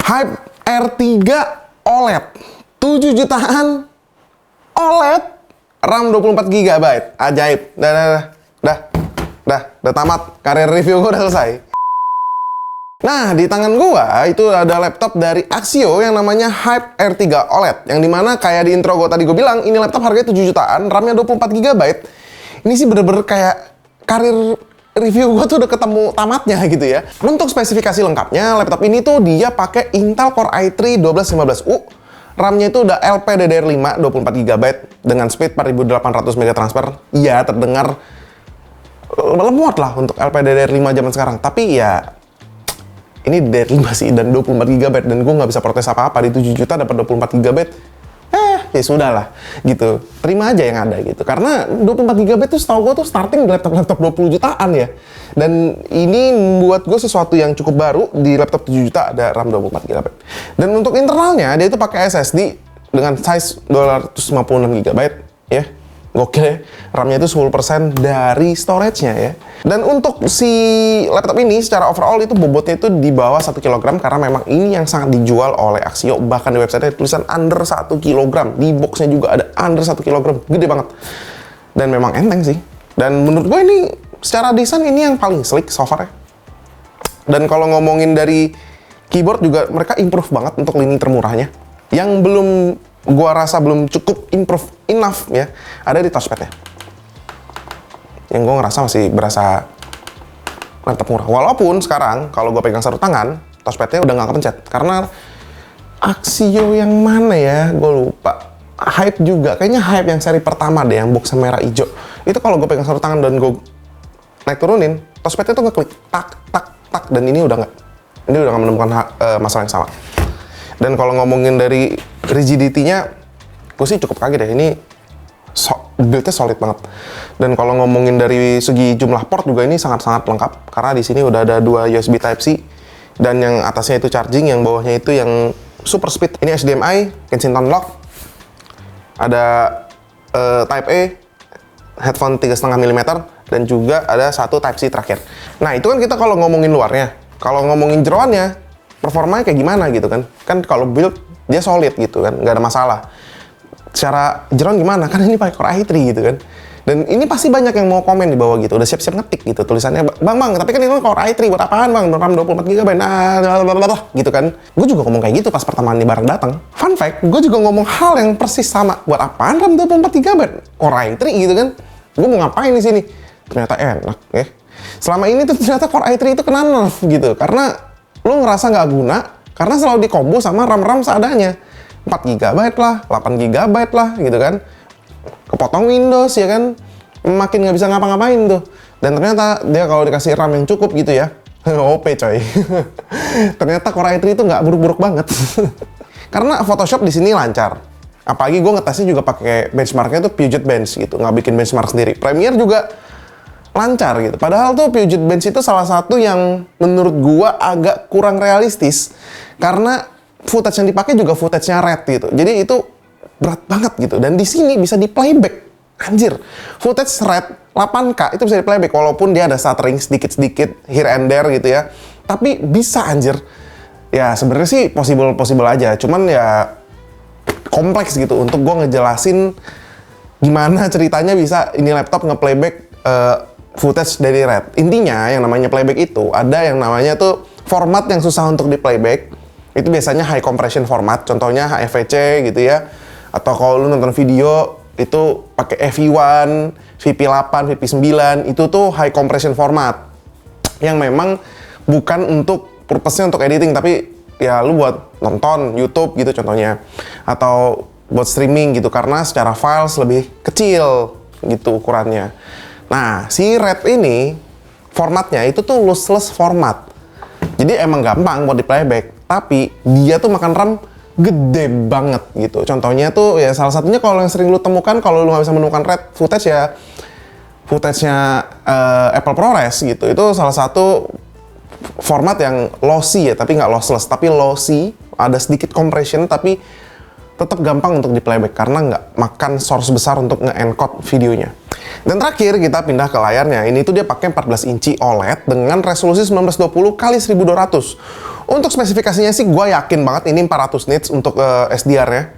Hype R3 OLED 7 jutaan OLED RAM 24 GB. Ajaib. Udah tamat. Karir review gue udah selesai. Nah, di tangan gua itu ada laptop dari Axio yang namanya Hype R3 OLED. Yang dimana kayak di intro gua tadi gue bilang, ini laptop harganya 7 jutaan, RAM-nya 24 GB. Ini sih bener-bener kayak karir review gua tuh udah ketemu tamatnya gitu ya. Untuk spesifikasi lengkapnya, laptop ini tuh dia pakai Intel Core i3 1215U. RAM-nya itu udah LPDDR5 24 GB dengan speed 4800 MB transfer. Iya, terdengar lemot lah untuk LPDDR5 zaman sekarang. Tapi ya ini DDR5 sih dan 24 GB dan gue nggak bisa protes apa-apa. Di 7 juta dapat 24 GB. Ya sudah lah gitu. Terima aja yang ada gitu. Karena 24 GB tuh setahu gue tuh starting di laptop-laptop 20 jutaan ya. Dan ini membuat gue sesuatu yang cukup baru di laptop 7 juta ada RAM 24 GB. Dan untuk internalnya dia itu pakai SSD dengan size 256 GB ya. Gokil ya, RAM-nya itu 10% dari storage-nya ya. Dan untuk si laptop ini secara overall itu bobotnya itu di bawah 1 kg karena memang ini yang sangat dijual oleh Axio. Bahkan di website-nya tulisan under 1 kg. Di box-nya juga ada under 1 kg. Gede banget. Dan memang enteng sih. Dan menurut gue ini secara desain ini yang paling sleek so far ya. Dan kalau ngomongin dari keyboard juga mereka improve banget untuk lini termurahnya. Yang belum gua rasa belum cukup improve enough ya, ada di touchpad-nya. Yang gua ngerasa masih berasa laptop murah. Walaupun sekarang kalau gua pegang satu tangan, touchpad-nya udah nggak kepencet. Karena Axio yang mana ya, gua lupa. Hype juga, kayaknya Hype yang seri pertama deh, yang box merah hijau. Itu kalau gua pegang satu tangan dan gua naik turunin, touchpad-nya tuh ngeklik tak tak tak, dan ini udah nggak menemukan masalah yang sama. Dan kalau ngomongin dari rigidity-nya, gue sih cukup kaget ya. Ini build-nya solid banget. Dan kalau ngomongin dari segi jumlah port juga ini sangat-sangat lengkap. Karena di sini udah ada 2 USB Type-C. Dan yang atasnya itu charging, yang bawahnya itu yang super speed. Ini HDMI, Kensington lock. Ada Type-A, headphone 3,5 mm. Dan juga ada satu Type-C terakhir. Nah, itu kan kita kalau ngomongin luarnya. Kalau ngomongin jeroannya, performanya kayak gimana gitu kan. Kan kalau build dia solid gitu kan, nggak ada masalah. Secara jeroan gimana? Kan ini pakai Core i3 gitu kan. Dan ini pasti banyak yang mau komen di bawah gitu, udah siap-siap ngetik gitu tulisannya, Bang, tapi kan ini Core i3 buat apaan Bang? RAM 24 GB, gitu kan. Gue juga ngomong kayak gitu pas pertama ini barang datang. Fun fact, gue juga ngomong hal yang persis sama. Buat apaan RAM 24 GB? Core i3 gitu kan. Gue mau ngapain di sini? Ternyata enak ya. Selama ini tuh ternyata Core i3 itu kena nerf gitu, karena lu ngerasa nggak guna karena selalu dikombo sama RAM-RAM seadanya. 4 GB lah, 8 GB lah gitu kan. Kepotong Windows ya kan, makin nggak bisa ngapa-ngapain tuh. Dan ternyata dia kalau dikasih RAM yang cukup gitu ya, OP coy. Ternyata Core i3 itu nggak buruk-buruk banget. Karena Photoshop di sini lancar. Apalagi gue ngetesnya juga pakai benchmarknya tuh Puget Bench gitu, nggak bikin benchmark sendiri. Premiere juga lancar gitu. Padahal tuh Puget Bench itu salah satu yang menurut gua agak kurang realistis karena footage yang dipakai juga footage-nya RAW gitu. Jadi itu berat banget gitu. Dan di sini bisa di playback. Anjir. Footage RAW 8K itu bisa di playback walaupun dia ada stuttering sedikit-sedikit here and there gitu ya. Tapi bisa anjir. Ya sebenarnya sih possible aja. Cuman ya kompleks gitu untuk gua ngejelasin gimana ceritanya bisa ini laptop nge-playback footage dari RAW. Intinya yang namanya playback itu ada yang namanya tuh format yang susah untuk di playback. Itu biasanya high compression format, contohnya HEVC gitu ya. Atau kalau lu nonton video itu pakai FV1, VP8, VP9, itu tuh high compression format. Yang memang bukan untuk purpose-nya untuk editing, tapi ya lu buat nonton YouTube gitu contohnya. Atau buat streaming gitu karena secara files lebih kecil gitu ukurannya. Nah, si RAW ini formatnya itu tuh lossless format. Jadi emang gampang buat di playback, tapi dia tuh makan RAM gede banget gitu. Contohnya tuh ya salah satunya kalau yang sering lu temukan kalau lu nggak bisa menemukan RAW footage ya footage-nya Apple ProRes gitu. Itu salah satu format yang lossy ya, tapi nggak lossless, tapi lossy, ada sedikit compression tapi tetap gampang untuk di playback karena nggak makan source besar untuk nge-encode videonya. Dan terakhir kita pindah ke layarnya. Ini tuh dia pakai 14 inci OLED dengan resolusi 1920 x 1200. Untuk spesifikasinya sih gue yakin banget ini 400 nits untuk SDR-nya.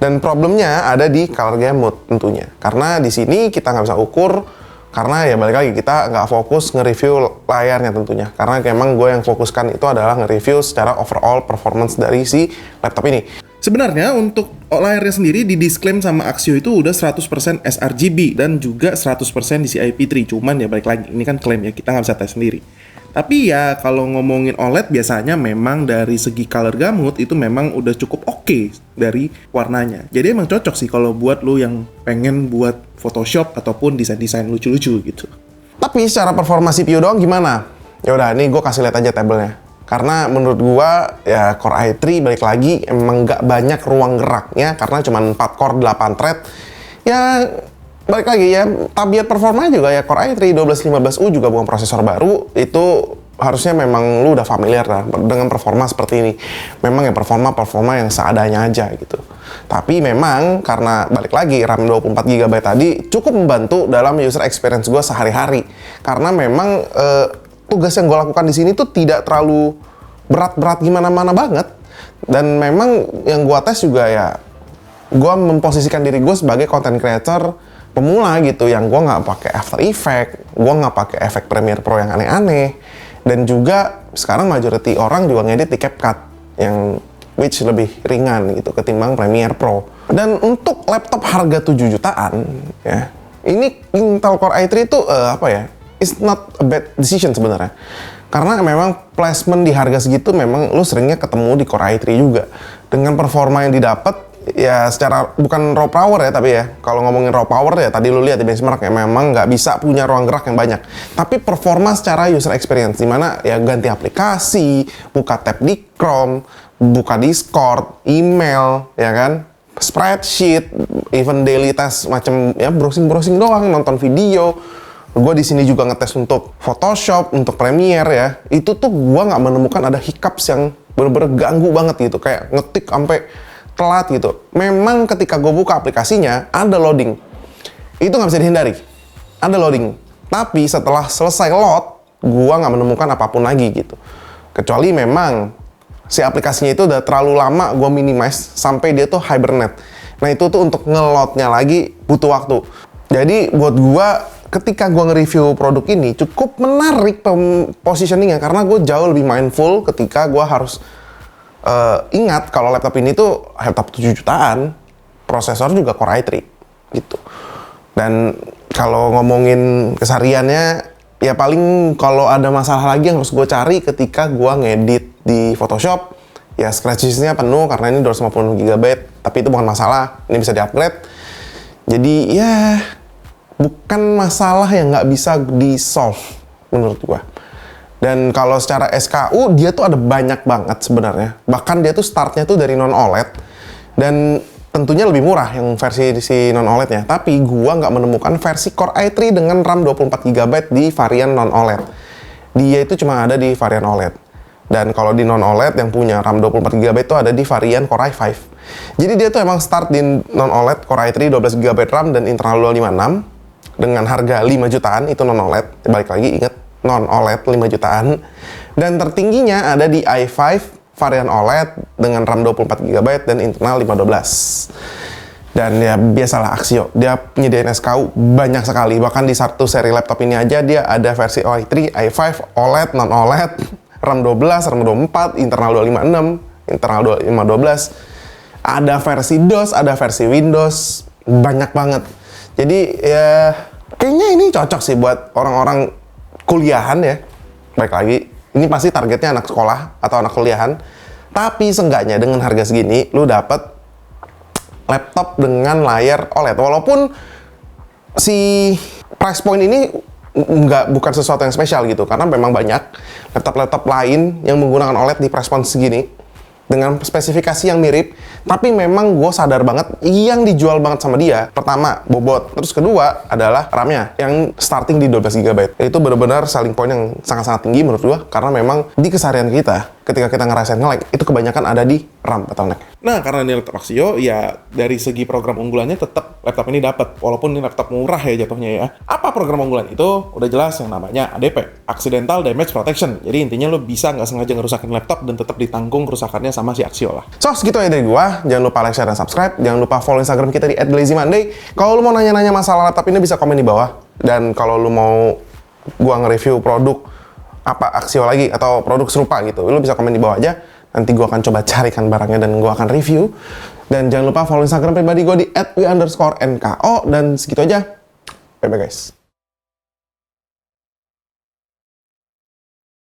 Dan problemnya ada di color gamut tentunya. Karena di sini kita nggak bisa ukur, karena ya balik lagi kita nggak fokus nge-review layarnya tentunya. Karena memang gue yang fokuskan itu adalah nge-review secara overall performance dari si laptop ini. Sebenarnya untuk layarnya sendiri didiklaim sama Axio itu udah 100% sRGB dan juga 100% DCI P3. Cuman ya balik lagi, ini kan klaim ya, kita nggak bisa tes sendiri. Tapi ya kalau ngomongin OLED biasanya memang dari segi color gamut itu memang udah cukup oke dari warnanya. Jadi emang cocok sih kalau buat lu yang pengen buat Photoshop ataupun desain-desain lucu-lucu gitu. Tapi secara performa CPU doang gimana? Ya udah, nih gue kasih lihat aja tabelnya. Karena menurut gua ya Core i3 balik lagi emang nggak banyak ruang geraknya karena cuma 4 core 8 thread. Ya balik lagi ya tabiat performa juga ya Core i3 1215U juga bukan prosesor baru, itu harusnya memang lu udah familiar lah dengan performa seperti ini. Memang ya performa yang seadanya aja gitu. Tapi memang karena balik lagi RAM 24GB tadi cukup membantu dalam user experience gua sehari-hari. Karena memang tugas yang gue lakukan di sini tuh tidak terlalu berat-berat gimana-mana banget. Dan memang yang gue tes juga ya, gue memposisikan diri gue sebagai content creator pemula gitu, yang gue nggak pakai After Effects, gue nggak pakai efek Premiere Pro yang aneh-aneh, dan juga sekarang majority orang juga ngedit di CapCut yang which lebih ringan gitu ketimbang Premiere Pro. Dan untuk laptop harga 7 jutaan ya, ini Intel Core i3 itu apa ya? It's not a bad decision sebenarnya. Karena memang placement di harga segitu memang lu seringnya ketemu di Core i3 juga. Dengan performa yang didapat ya secara bukan raw power ya, tapi ya kalau ngomongin raw power ya tadi lu lihat di benchmark ya memang nggak bisa punya ruang gerak yang banyak. Tapi performa secara user experience dimana ya ganti aplikasi, buka tab di Chrome, buka Discord, email, ya kan, spreadsheet, even daily task macam ya browsing doang, nonton video. Gue di sini juga ngetes untuk Photoshop, untuk Premiere ya. Itu tuh gue nggak menemukan ada hiccups yang bener-bener ganggu banget gitu. Kayak ngetik sampai telat gitu. Memang ketika gue buka aplikasinya, ada loading. Itu nggak bisa dihindari. Ada loading. Tapi setelah selesai load, gue nggak menemukan apapun lagi gitu. Kecuali memang si aplikasinya itu udah terlalu lama gue minimize sampai dia tuh hibernate. Nah itu tuh untuk nge-loadnya lagi butuh waktu. Jadi buat gue, ketika gue nge-review produk ini cukup menarik positioningnya karena gue jauh lebih mindful ketika gue harus ingat kalau laptop ini tuh laptop 7 jutaan, prosesor juga Core i3 gitu. Dan kalau ngomongin kesehariannya ya paling kalau ada masalah lagi yang harus gue cari ketika gue ngedit di Photoshop ya scratches-nya penuh karena ini 250GB, tapi itu bukan masalah, ini bisa di-upgrade. Jadi ya bukan masalah yang nggak bisa di-solve menurut gua. Dan kalau secara SKU dia tuh ada banyak banget sebenarnya. Bahkan dia tuh startnya tuh dari non-OLED dan tentunya lebih murah yang versi si non-OLED-nya. Tapi gua nggak menemukan versi Core i3 dengan RAM 24GB di varian non-OLED. Dia itu cuma ada di varian OLED. Dan kalau di non-OLED yang punya RAM 24GB itu ada di varian Core i5. Jadi dia tuh emang start di non-OLED Core i3 12GB RAM dan internal 256 dengan harga 5 jutaan, itu non-OLED. Balik lagi ingat, non-OLED 5 jutaan. Dan tertingginya ada di i5 varian OLED dengan RAM 24GB dan internal 512. Dan ya biasalah Axio, dia penyediaan SKU banyak sekali. Bahkan di satu seri laptop ini aja dia ada versi i3, i5, OLED, non-OLED, RAM 12, RAM 24, internal 256, internal 512. Ada versi DOS, ada versi Windows, banyak banget. Jadi ya kayaknya ini cocok sih buat orang-orang kuliahan ya. Baik lagi, ini pasti targetnya anak sekolah atau anak kuliahan. Tapi seenggaknya dengan harga segini, lu dapet laptop dengan layar OLED. Walaupun si price point ini bukan sesuatu yang spesial gitu, karena memang banyak laptop-laptop lain yang menggunakan OLED di price point segini dengan spesifikasi yang mirip, tapi memang gue sadar banget yang dijual banget sama dia, pertama bobot, terus kedua adalah RAM-nya yang starting di 12GB. Itu benar-benar selling point yang sangat-sangat tinggi menurut gue, karena memang di keseharian kita ketika kita ngerasain nge-lag, itu kebanyakan ada di RAM bottleneck. Nah, karena ini laptop Axio, ya dari segi program unggulannya tetap laptop ini dapat, walaupun ini laptop murah ya jatuhnya ya. Apa program unggulan itu? Udah jelas yang namanya ADP, Accidental Damage Protection. Jadi intinya lo bisa nggak sengaja ngerusakin laptop dan tetap ditanggung kerusakannya sama si Axio lah. So, segitu aja dari gua. Jangan lupa like, share, dan subscribe. Jangan lupa follow Instagram kita di @lazymonday. Kalau lo mau nanya-nanya masalah laptop ini bisa komen di bawah. Dan kalau lo mau gua nge-review produk apa Axio lagi atau produk serupa gitu, lu bisa komen di bawah aja. Nanti gua akan coba carikan barangnya dan gua akan review. Dan jangan lupa follow Instagram pribadi gua di @wi__nko. Dan segitu aja. Bye bye guys.